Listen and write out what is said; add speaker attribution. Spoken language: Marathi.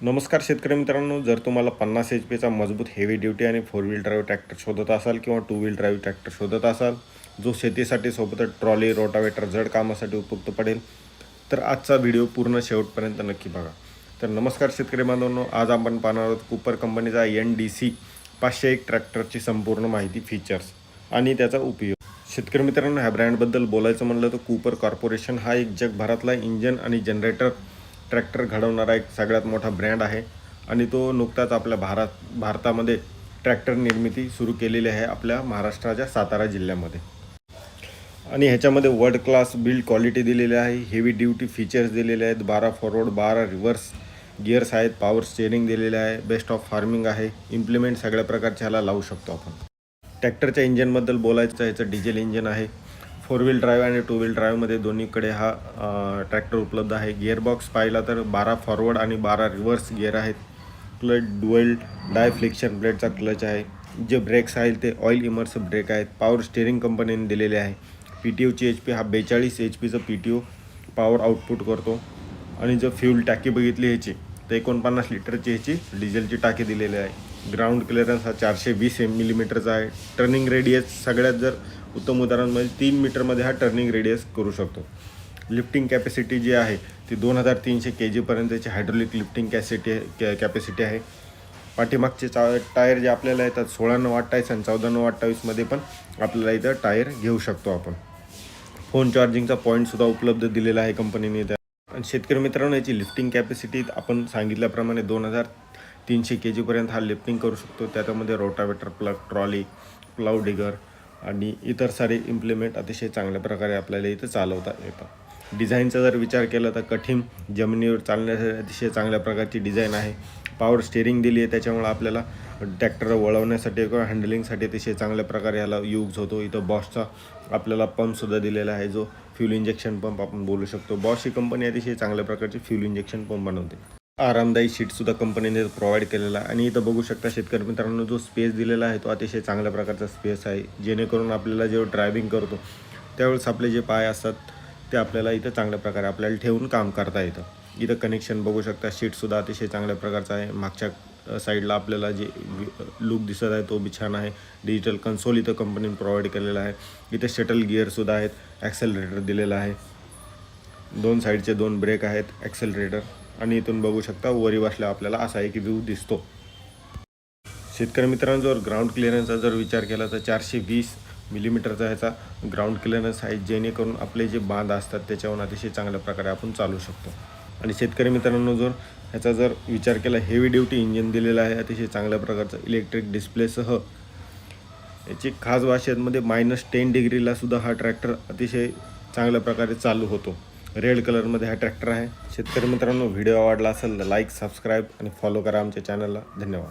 Speaker 1: नमस्कार शेतकरी मित्रांनो, जर तुम्हाला 50 एच पीचा मजबूत हेवी ड्युटी आणि 4 व्हील ड्राईव्ह ट्रॅक्टर शोधत असाल किंवा 2 व्हील ड्राईव्ह ट्रॅक्टर शोधत असाल जो शेतीसाठी सोबतच ट्रॉली रोटावेटर जड कामासाठी उपयुक्त पडेल, तर आजचा व्हिडिओ पूर्ण शेवटपर्यंत नक्की बघा. तर नमस्कार शेतकरी बांधवांनो, आज आपण पाहणार आहोत कूपर कंपनीचा NDC 501 ट्रॅक्टरची संपूर्ण माहिती, फीचर्स आणि त्याचा उपयोग. शेतकरी मित्रांनो, ह्या ब्रँडबद्दल बोलायचं म्हणलं तर कूपर कॉर्पोरेशन हा एक जगभरातला इंजन आणि जनरेटर ट्रॅक्टर घडवणारा एक सगळ्यात मोठा ब्रँड आहे आणि तो नुकताच आपल्या भारतामध्ये ट्रॅक्टर निर्मिती सुरू केलेली आहे आपल्या महाराष्ट्राच्या सातारा जिल्ह्यामध्ये. आणि ह्याच्यामध्ये वर्ल्ड क्लास बिल्ड क्वालिटी दिलेली आहे, हेवी ड्युटी फीचर्स दिलेले आहेत, 12 फॉरवर्ड 12 रिव्हर्स गिअर्स आहेत, पॉवर स्टेअरिंग दिलेले आहे, बेस्ट ऑफ फार्मिंग आहे, इम्प्लिमेंट सगळ्या प्रकारचे ह्याला लावू शकतो आपण. ट्रॅक्टरच्या इंजनबद्दल बोलायचं, ह्याचं डिझेल इंजन आहे. 4 व्हील ड्राईव्ह आणि 2 व्हील ड्राईव्हमध्ये दोन्हीकडे हा ट्रॅक्टर उपलब्ध आहे. गिअरबॉक्स पाहिला तर 12 फॉरवर्ड आणि 12 रिव्हर्स गिअर आहेत. क्लच डुएल डायफ्लेक्शन ब्लेडचा क्लच आहे. जे ब्रेक्स आहेत ते ऑइल इमर्सिव्ह ब्रेक आहेत. पॉवर स्टेअरिंग कंपनीने दिलेले आहे. PTOची HP हा 42 HP PTO पॉवर आउटपुट करतो. आणि जर फ्यूल टाकी बघितली ह्याची तर 49 लिटरची ह्याची डिझेलची टाकी दिलेली आहे. ग्राउंड क्लिअरन्स हा 420 मिलीमीटरचा आहे. टर्निंग रेडियस सगळ्यात जर उत्तम उदाहरण म्हणजे 3 मीटरमध्ये हा टर्निंग रेडियस करू शकतो. लिफ्टिंग कॅपॅसिटी जी आहे ती 2300 kg हायड्रोलिक लिफ्टिंग कॅपॅसिटी आहे. पाठीमागचे टायर जे आपल्याला येतात 16/28 आणि 14/28 पण आपल्याला इथं टायर घेऊ शकतो आपण. फोन चार्जिंगचा पॉईंटसुद्धा उपलब्ध दिलेला आहे कंपनीने. आणि शेतकरी मित्रांनो, याची लिफ्टिंग कॅपॅसिटी आपण सांगितल्याप्रमाणे 2300 kg हा लिफ्टिंग करू शकतो. त्याच्यामध्ये rotavator, plug, trolley, plough digger आणि इतर सारे इम्प्लिमेंट अतिशय चांगल्या प्रकारे आपल्याला इथं चालवता येतात. डिझाईनचा जर विचार केला तर कठीण जमिनीवर चालण्यासाठी अतिशय चांगल्या प्रकारची डिझाईन आहे. पॉवर स्टेअरिंग दिली आहे, त्याच्यामुळे आपल्याला ट्रॅक्टर वळवण्यासाठी किंवा हँडलिंगसाठी अतिशय चांगल्या प्रकारे ह्याला यूज होतो. इथं बॉशचा आपल्याला पंपसुद्धा दिलेला आहे, जो फ्यूल इंजेक्शन पंप आपण बोलू शकतो. बॉश ही कंपनी अतिशय चांगल्या प्रकारची फ्यूल इंजेक्शन पंप बनवते. आरामदायी सीटसुद्धा कंपनीने प्रोव्हाइड केलेला आहे. आणि इथं बघू शकता शेतकरी मित्रांनो, जो स्पेस दिलेला आहे तो अतिशय चांगल्या प्रकारचा स्पेस आहे, जेणेकरून आपल्याला जेव्हा ड्रायव्हिंग करतो त्यावेळेस आपले जे पाय असतात ते आपल्याला इथं चांगल्या प्रकारे आपल्याला ठेवून काम करता येतं. इथं कनेक्शन बघू शकता. सीटसुद्धा अतिशय चांगल्या प्रकारचा आहे. मागच्या साईडला आपल्याला जे लुक दिसत आहे तो बी छान आहे. डिजिटल कन्सोल इथं कंपनीने प्रोव्हाइड केलेला आहे. इथे शटल गिअरसुद्धा आहेत. ॲक्सेलरेटर दिलेला आहे. 2 साईडचे 2 ब्रेक आहेत, ॲक्सेलरेटर. आणि इथून बघू शकता वरी बसल्यावर आपल्याला असा एक व्ह्यू दिसतो. शेतकरी मित्रांनो, जर ग्राउंड क्लिअरन्सचा जर विचार केला तर 420 मिलीमीटरचा ह्याचा ग्राउंड क्लिअरन्स आहे, जेणेकरून आपले जे बांध असतात त्याच्यावरून अतिशय चांगल्या प्रकारे आपण चालू शकतो. आणि शेतकरी मित्रांनो, जर ह्याचा जर विचार केला, हेवी ड्युटी इंजिन दिलेलं आहे अतिशय चांगल्या प्रकारचं इलेक्ट्रिक डिस्प्लेसह. याची खास भाषेमध्ये -10 डिग्रीला सुद्धा हा ट्रॅक्टर अतिशय चांगल्या प्रकारे चालू होतो. रेड कलरमध्ये हा ट्रॅक्टर आहे. शेतकरी मित्रांनो, व्हिडिओ आवडला असेल तर लाईक, सबस्क्राईब आणि फॉलो करा आमच्या चॅनलला. धन्यवाद.